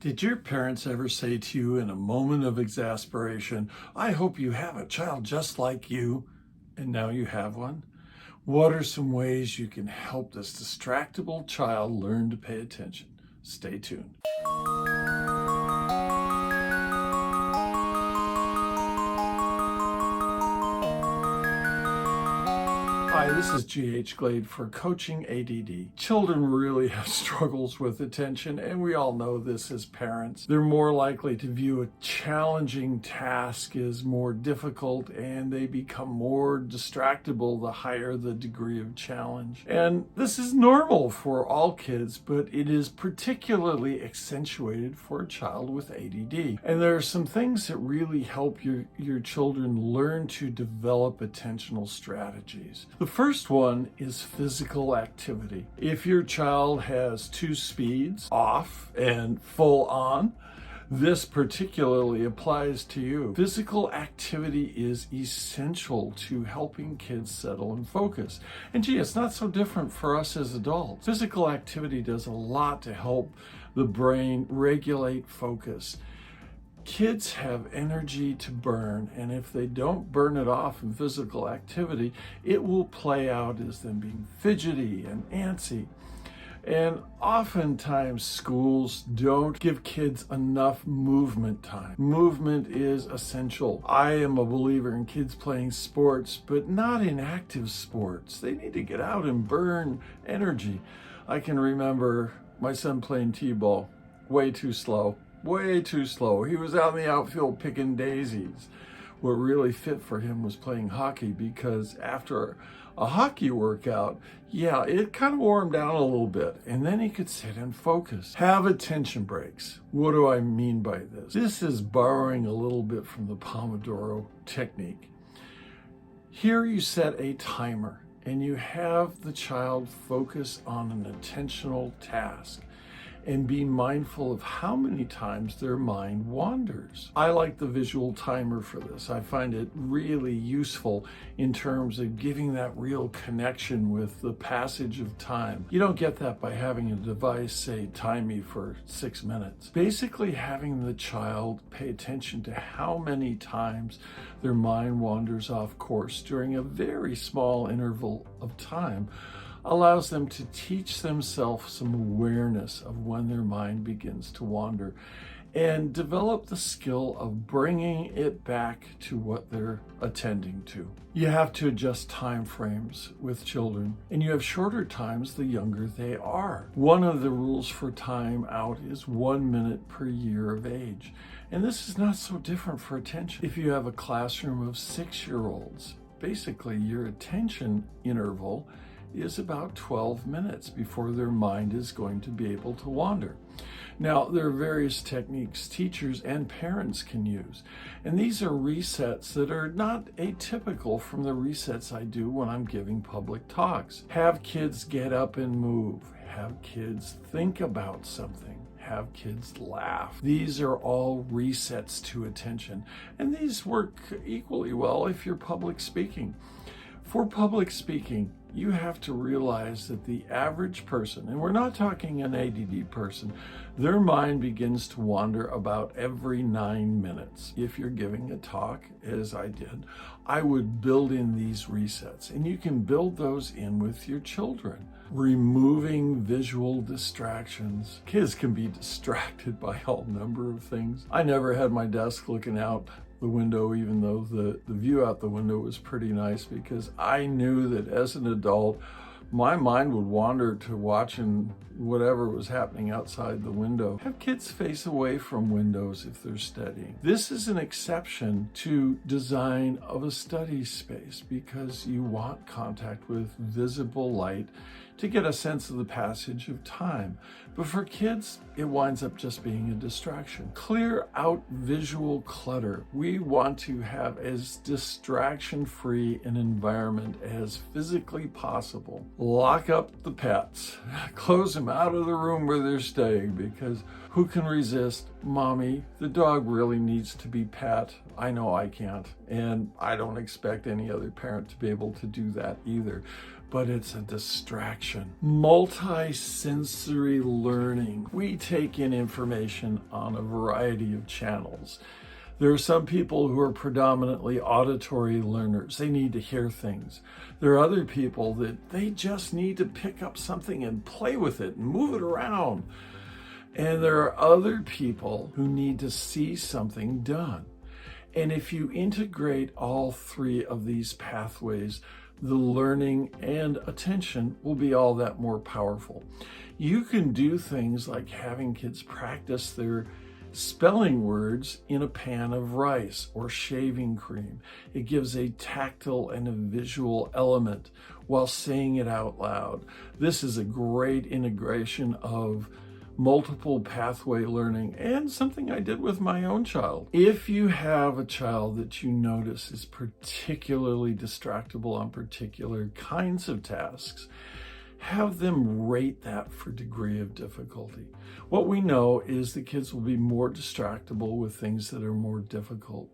Did your parents ever say to you in a moment of exasperation, "I hope you have a child just like you," and now you have one? What are some ways you can help this distractible child learn to pay attention? Stay tuned. Hi, this is G.H. Glade for Coaching ADD. Children really have struggles with attention, and we all know this as parents. They're more likely to view a challenging task as more difficult, and they become more distractible the higher the degree of challenge. And this is normal for all kids, but it is particularly accentuated for a child with ADD. And there are some things that really help your children learn to develop attentional strategies. The first one is physical activity. If your child has two speeds, off and full on, this particularly applies to you. Physical activity is essential to helping kids settle and focus. And gee, it's not so different for us as adults. Physical activity does a lot to help the brain regulate focus. Kids have energy to burn, and if they don't burn it off in physical activity, it will play out as them being fidgety and antsy. And oftentimes schools don't give kids enough movement time. Movement is essential. I am a believer in kids playing sports, but not in active sports. They need to get out and burn energy. I can remember my son playing t-ball, way too slow. Way too slow. He was out in the outfield picking daisies. What really fit for him was playing hockey, because after a hockey workout, it kind of wore him down a little bit, and then he could sit and focus. Have attention breaks. What do I mean by this? This is borrowing a little bit from the Pomodoro technique. Here you set a timer, and you have the child focus on an attentional task and be mindful of how many times their mind wanders. I like the visual timer for this. I find it really useful in terms of giving that real connection with the passage of time. You don't get that by having a device say, time me for 6 minutes. Basically, having the child pay attention to how many times their mind wanders off course during a very small interval of time allows them to teach themselves some awareness of when their mind begins to wander and develop the skill of bringing it back to what they're attending to. You have to adjust time frames with children, and you have shorter times the younger they are. One of the rules for time out is 1 minute per year of age, and this is not so different for attention. If you have a classroom of 6-year-olds, basically your attention interval is about 12 minutes before their mind is going to be able to wander. Now, there are various techniques teachers and parents can use, and these are resets that are not atypical from the resets I do when I'm giving public talks. Have kids get up and move. Have kids think about something. Have kids laugh. These are all resets to attention, and these work equally well if you're public speaking. For public speaking, you have to realize that the average person, and we're not talking an ADD person, their mind begins to wander about every 9 minutes. If you're giving a talk, as I did, I would build in these resets, and you can build those in with your children. Removing visual distractions. Kids can be distracted by all number of things. I never had my desk looking out the window, even though the view out the window was pretty nice, because I knew that as an adult, my mind would wander to watching whatever was happening outside the window. Have kids face away from windows if they're studying. This is an exception to design of a study space, because you want contact with visible light to get a sense of the passage of time. But for kids, it winds up just being a distraction. Clear out visual clutter. We want to have as distraction-free an environment as physically possible. Lock up the pets. Close them out of the room where they're staying, because who can resist, "Mommy, the dog really needs to be pet." I know I can't, and I don't expect any other parent to be able to do that either. but it's a distraction. Multisensory learning. We take in information on a variety of channels. There are some people who are predominantly auditory learners. They need to hear things. There are other people that they just need to pick up something and play with it and move it around. And there are other people who need to see something done. And if you integrate all three of these pathways, the learning and attention will be all that more powerful. You can do things like having kids practice their spelling words in a pan of rice or shaving cream. It gives a tactile and a visual element while saying it out loud. This is a great integration of multiple pathway learning and something I did with my own child. If you have a child that you notice is particularly distractible on particular kinds of tasks, have them rate that for degree of difficulty. What we know is the kids will be more distractible with things that are more difficult.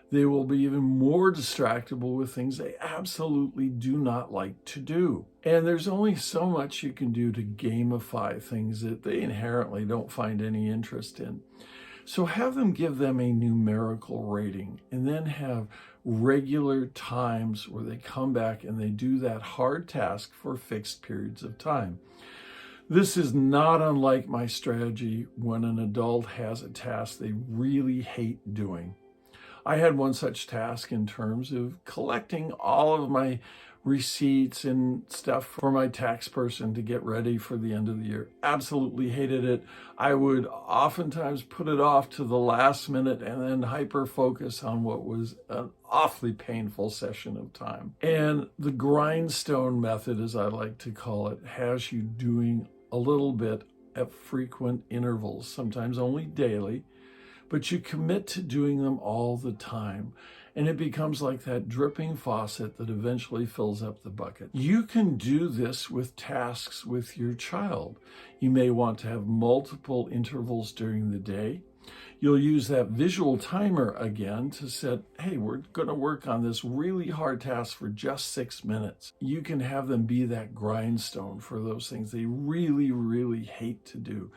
They will be even more distractible with things they absolutely do not like to do. And there's only so much you can do to gamify things that they inherently don't find any interest in. So have them give them a numerical rating and then have regular times where they come back and they do that hard task for fixed periods of time. This is not unlike my strategy when an adult has a task they really hate doing. I had one such task in terms of collecting all of my receipts and stuff for my tax person to get ready for the end of the year. Absolutely hated it. I would oftentimes put it off to the last minute and then hyper focus on what was an awfully painful session of time. And the Grindstone Method, as I like to call it, has you doing a little bit at frequent intervals, sometimes only daily, but you commit to doing them all the time. And it becomes like that dripping faucet that eventually fills up the bucket. You can do this with tasks with your child. You may want to have multiple intervals during the day. You'll use that visual timer again to set, hey, we're going to work on this really hard task for just 6 minutes. You can have them be that grindstone for those things they really, really hate to do.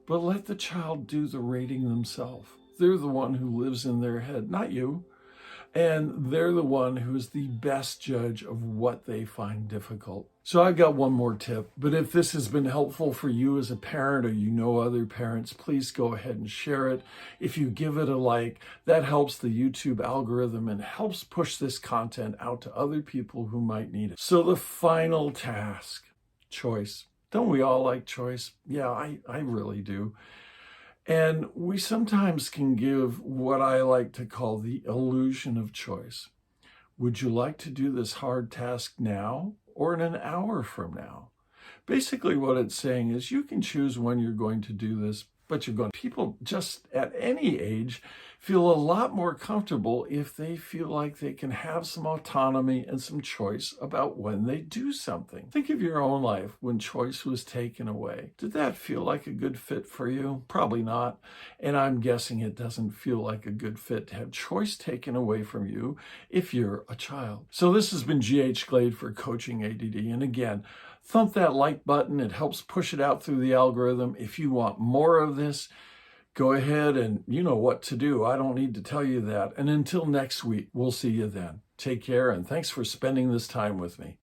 But let the child do the rating themselves. They're the one who lives in their head, not you. And they're the one who is the best judge of what they find difficult. So I've got one more tip, but if this has been helpful for you as a parent or you know other parents, please go ahead and share it. If you give it a like, that helps the YouTube algorithm and helps push this content out to other people who might need it. So the final task, choice. Don't we all like choice? Yeah, I really do. And we sometimes can give what I like to call the illusion of choice. Would you like to do this hard task now or in an hour from now? Basically what it's saying is you can choose when you're going to do this, but you're going. People just at any age feel a lot more comfortable if they feel like they can have some autonomy and some choice about when they do something. Think of your own life when choice was taken away. Did that feel like a good fit for you? Probably not. And I'm guessing it doesn't feel like a good fit to have choice taken away from you if you're a child. So this has been G.H. Glade for Coaching ADD. And again, thump that like button. It helps push it out through the algorithm. If you want more of this, go ahead and you know what to do. I don't need to tell you that. And until next week, we'll see you then. Take care and thanks for spending this time with me.